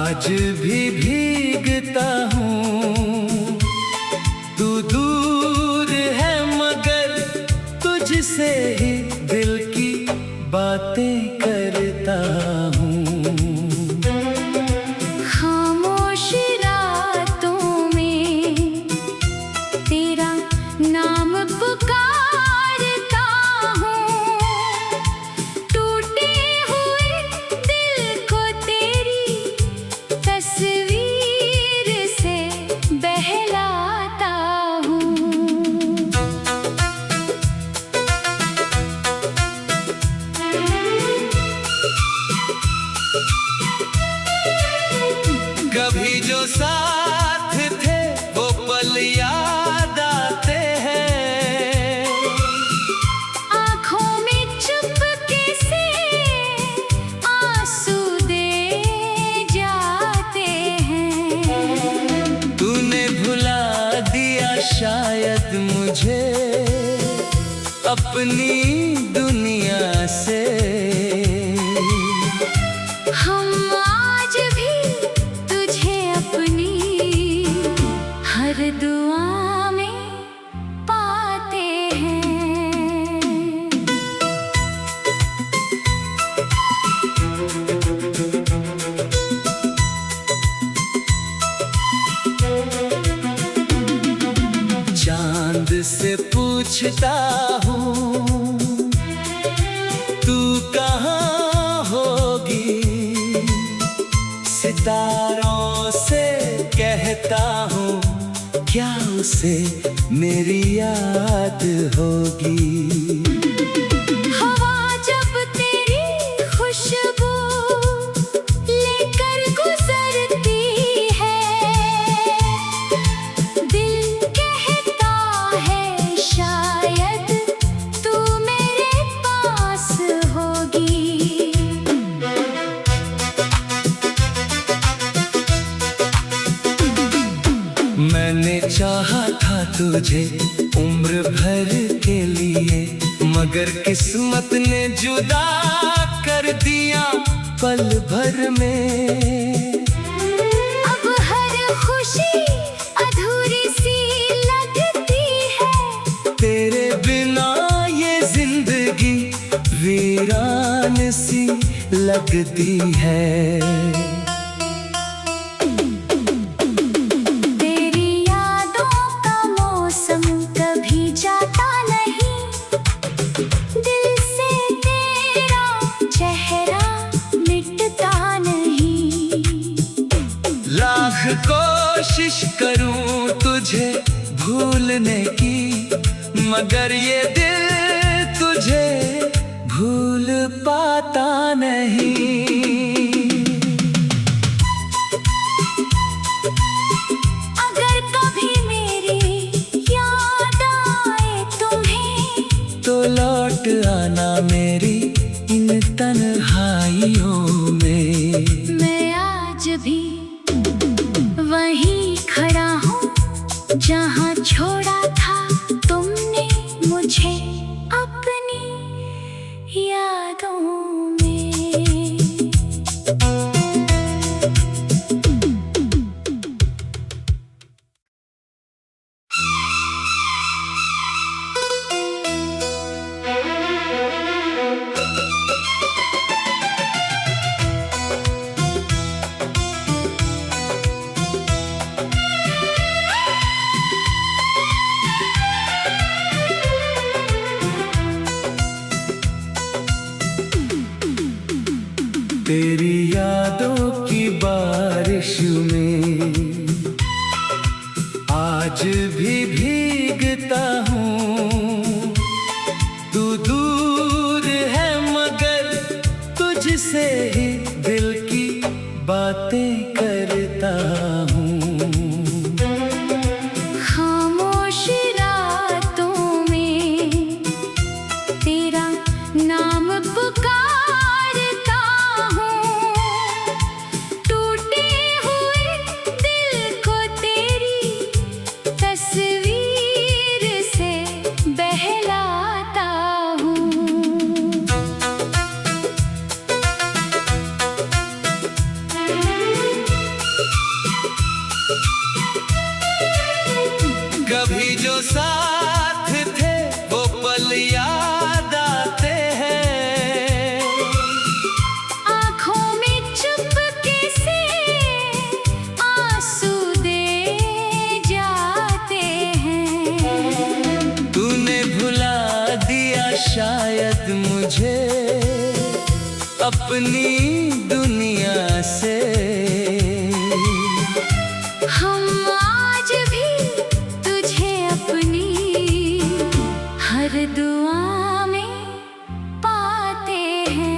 आज भी भीगता हूँ, तू दूर है मगर तुझसे ही दिल की बातें करता हूँ। खामोश रातों में तेरा नाम पुकारता हूँ, टूटे हुए दिल को तेरी तस्वीर से बहलाता हूँ। कभी जो साथ थे वो पल याद आते हैं, आँखों में चुपके से आंसू दे जाते हैं। तूने भुला दिया शायद मुझे अपनी दुनिया से। हम आज भी तुझे अपनी हर दुआ में पाते हैं। चांद से पूछता हूँ तू कहाँ होगी, सितारों से कहता हूँ क्या उसे मेरी याद होगी। हवा जब तेरी खुशबू लेकर गुजरती है, दिल कहता है शायद तू मेरे पास होगी। मैंने चाहा था तुझे उम्र भर के लिए, मगर किस्मत ने जुदा कर दिया पल भर में। अब हर खुशी अधूरी सी लगती है, तेरे बिना ये जिंदगी वीरान सी लगती है। तेरी यादों का मौसम कभी जाता नहीं, दिल से तेरा चेहरा मिटता नहीं। लाख कोशिश करूं तुझे भूलने की, मगर ये दिल तुझे भूल पाता नहीं। अगर कभी मेरी याद आए तुम्हें, तो लौट आना मेरी इन तन्हाइयों में। मैं आज भी वहीं खड़ा हूँ जहाँ छोड़ा था तुमने मुझे अपनी यादों में। तेरी यादों की बारिश में आज भी भीगता हूँ, तू दूर है मगर तुझसे ही दिल की बातें करता हूँ। खामोश रातों में तेरा नाम पुकारता हूँ, टूटे हुए दिल को तेरी तस्वीर से बहलाता हूँ। साथ थे वो पल याद आते हैं। आँखों में चुपके से आंसू दे जाते हैं। तूने भुला दिया शायद मुझे अपनी दुनिया से। हम आज भी तुझे अपनी हर दुआ में पाते हैं।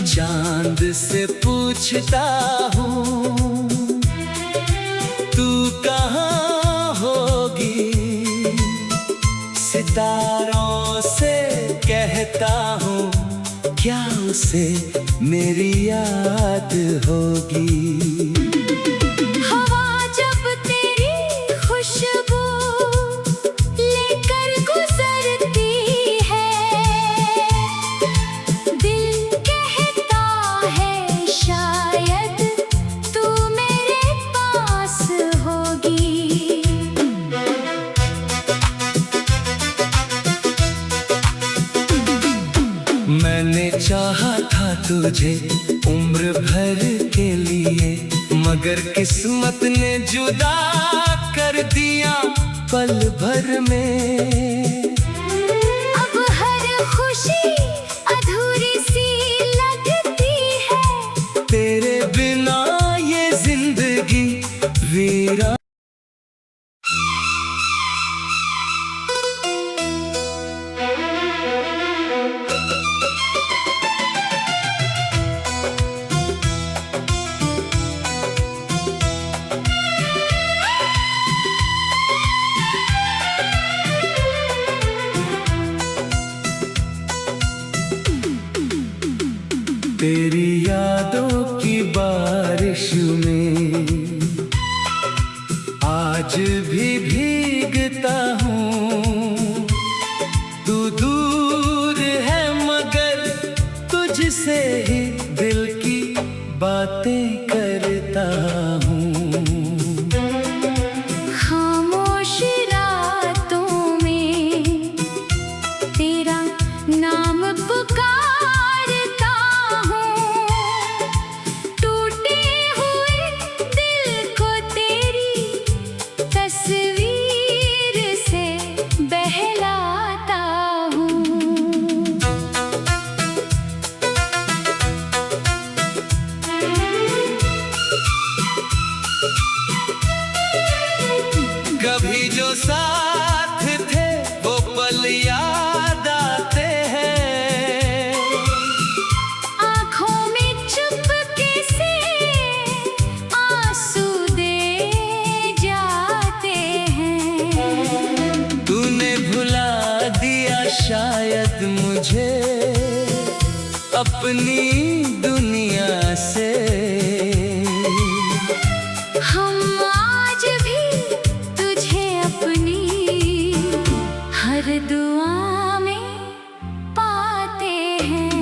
चांद से पूछता हूँ तू कहाँ होगी, सितारों से कहता हूँ क्या उसे मेरी याद होगी। हवा जब तेरी खुशबू लेकर गुजरती है, दिल कहता है शायद तू मेरे पास होगी। मैंने चाहा था तुझे उम्र भर के लिए, मगर किस्मत ने जुदा कर दिया पल भर में। अब हर खुशी अधूरी सी लगती है, तेरे बिना ये जिंदगी वीरान। तेरी यादों की बारिश में आज भी भीगता हूँ। तू दूर है मगर तुझसे ही दिल की बातें करता हूँ। खामोश रातों में तेरा नाम पुकारता हूँ। टूटे हुए दिल को तेरी तस्वीर से बहलाता हूँ। कभी जो साथ थे वो पल याद आते हैं। आँखों में चुपके से आंसू दे जाते हैं। तूने भुला दिया शायद मुझे अपनी दुनिया से। हम आज भी तुझे अपनी हर दुआ में पाते हैं।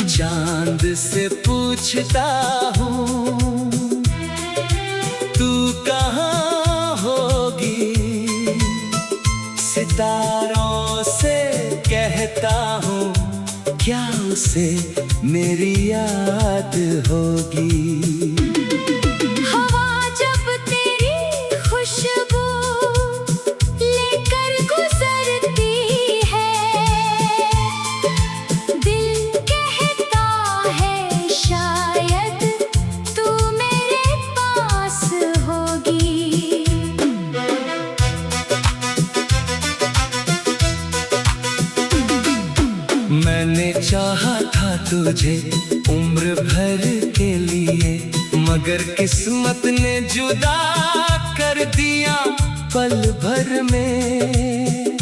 चांद से पूछता हूँ तू कहाँ होगी, सितारों से कहता हूँ क्या उसे मेरी याद होगी। हवा जब तेरी खुशबू लेकर गुजरती है, दिल कहता है शायद तू मेरे पास होगी। मैंने चाहा था तुझे उम्र भर के लिए, मगर किस्मत ने जुदा कर दिया पल भर में।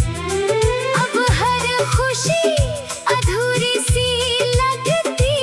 अब हर खुशी अधूरी सी लगती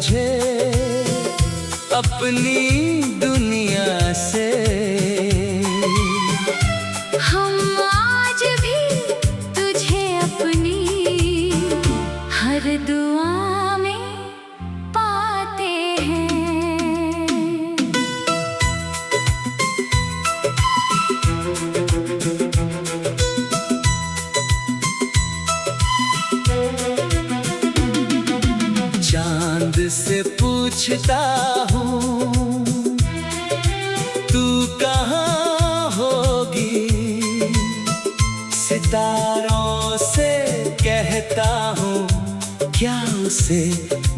तुझे अपनी दुनिया से। हम आज भी तुझे अपनी हर दुआ में पाते हैं। चांद से पूछता हूँ तू कहाँ होगी, सितारों से कहता हूँ क्या उसे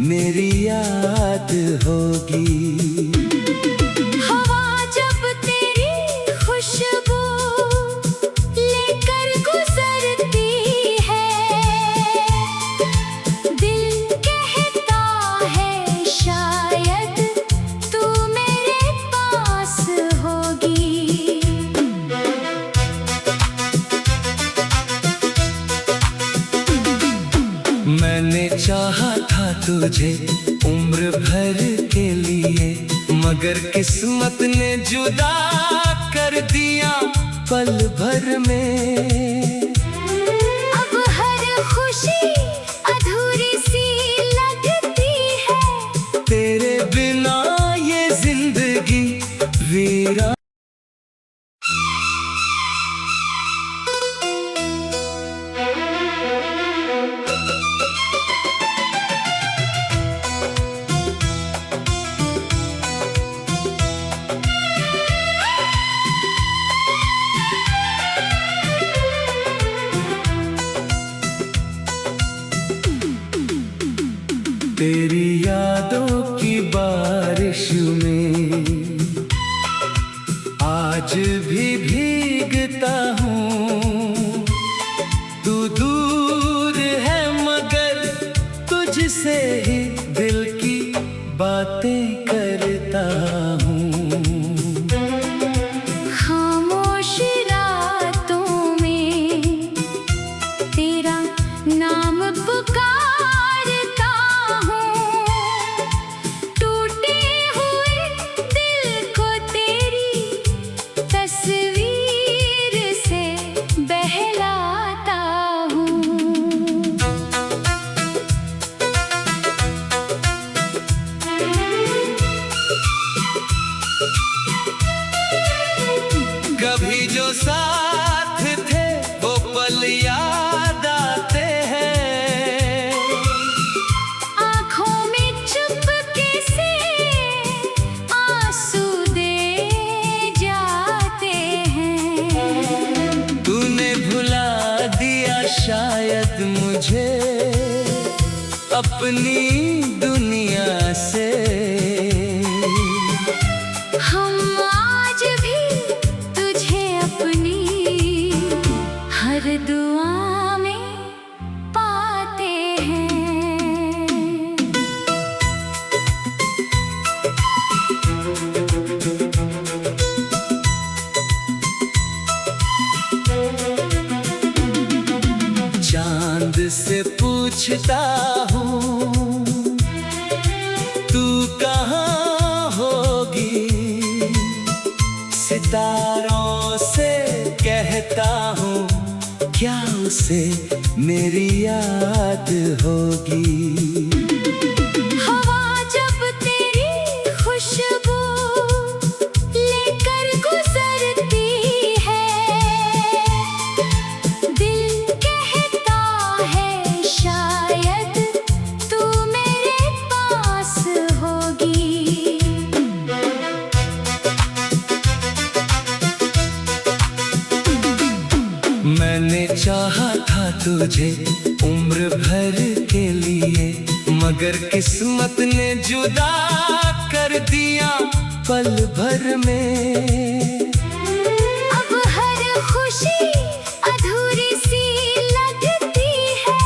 मेरी याद होगी। हवा जब तेरी खुशबू लेकर गुजरती है, दिल कहता है शायद तू मेरे पास होगी। मैंने चाहा था तुझे उम्र भर के लिए, मगर किस्मत ने जुदा कर दिया पल भर में। अब हर खुशी अधूरी सी लगती है, तेरे बिना ये जिंदगी वीरा। तेरी यादों की बारिश में आज भी भीगता हूँ। तू दूर है मगर तुझसे ही दिल की बातें करता हूँ। खामोश रातों में तेरा नाम पुकारता हूँ, टूटे हुए दिल को तेरी तस्वीर से बहलाता हूँ। कभी जो साथ थे वो पल याद आते हैं, आँखों में चुपके से आंसू दे जाते हैं। तूने भुला दिया शायद मुझे अपनी दुनिया से। हम आज भी तुझे अपनी हर दुआ में पाते हैं। चांद से पूछता हूँ तू कहाँ होगी, सितारों से कहता हूँ क्या उसे मेरी याद होगी। हवा जब तेरी खुशबू लेकर गुजरती है, दिल कहता है शायद तू मेरे पास होगी। मैंने चाहा था तुझे उम्र भर के लिए, मगर किस्मत ने जुदा कर दिया पल भर में। अब हर खुशी अधूरी सी लगती है,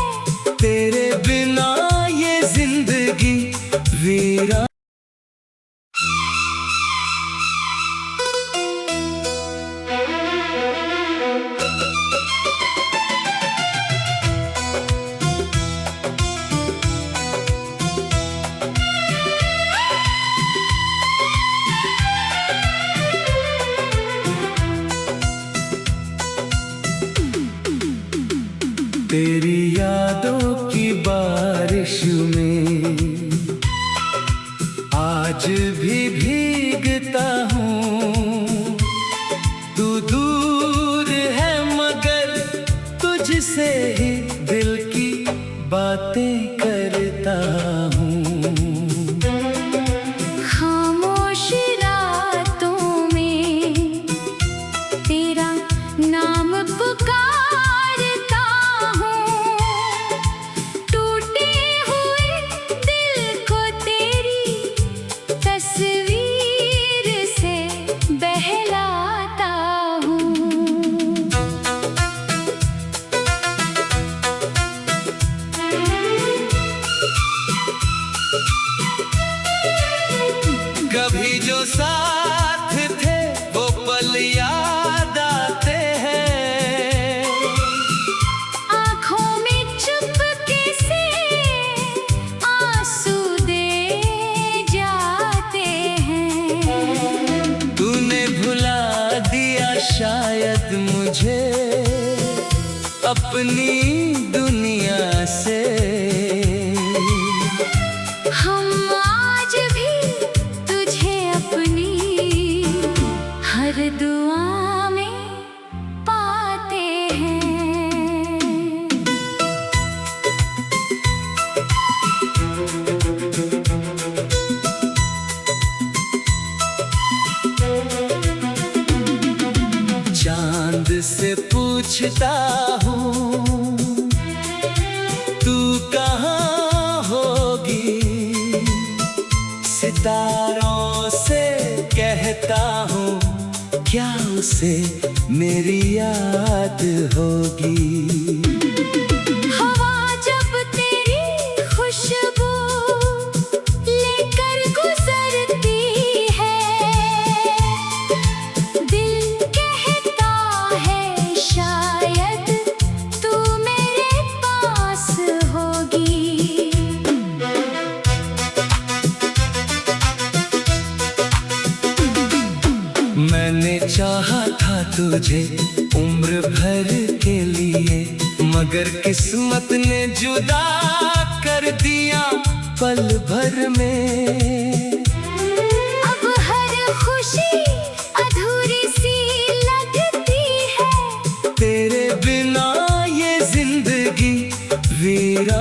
तेरे बिना ये जिंदगी वीरा। जो साथ थे वो पल याद आते हैं। आँखों में चुपके से आंसू दे जाते हैं। तूने भुला दिया शायद मुझे अपनी दुनिया से। हम आज भी तुझे अपनी हर दुआ में पाते हैं। चांद से पूछता हूँ तू कहाँ होगी, सितारों से कहता हूँ क्या उसे मेरी याद होगी। हवा जब तेरी खुशबू लेकर गुजरती है, दिल कहता है शायद तू मेरे पास होगी। मैंने चाहा था तुझे उम्र भर के लिए, मगर किस्मत ने जुदा कर दिया पल भर में। अब हर खुशी अधूरी सी लगती है, तेरे बिना ये जिंदगी वीरा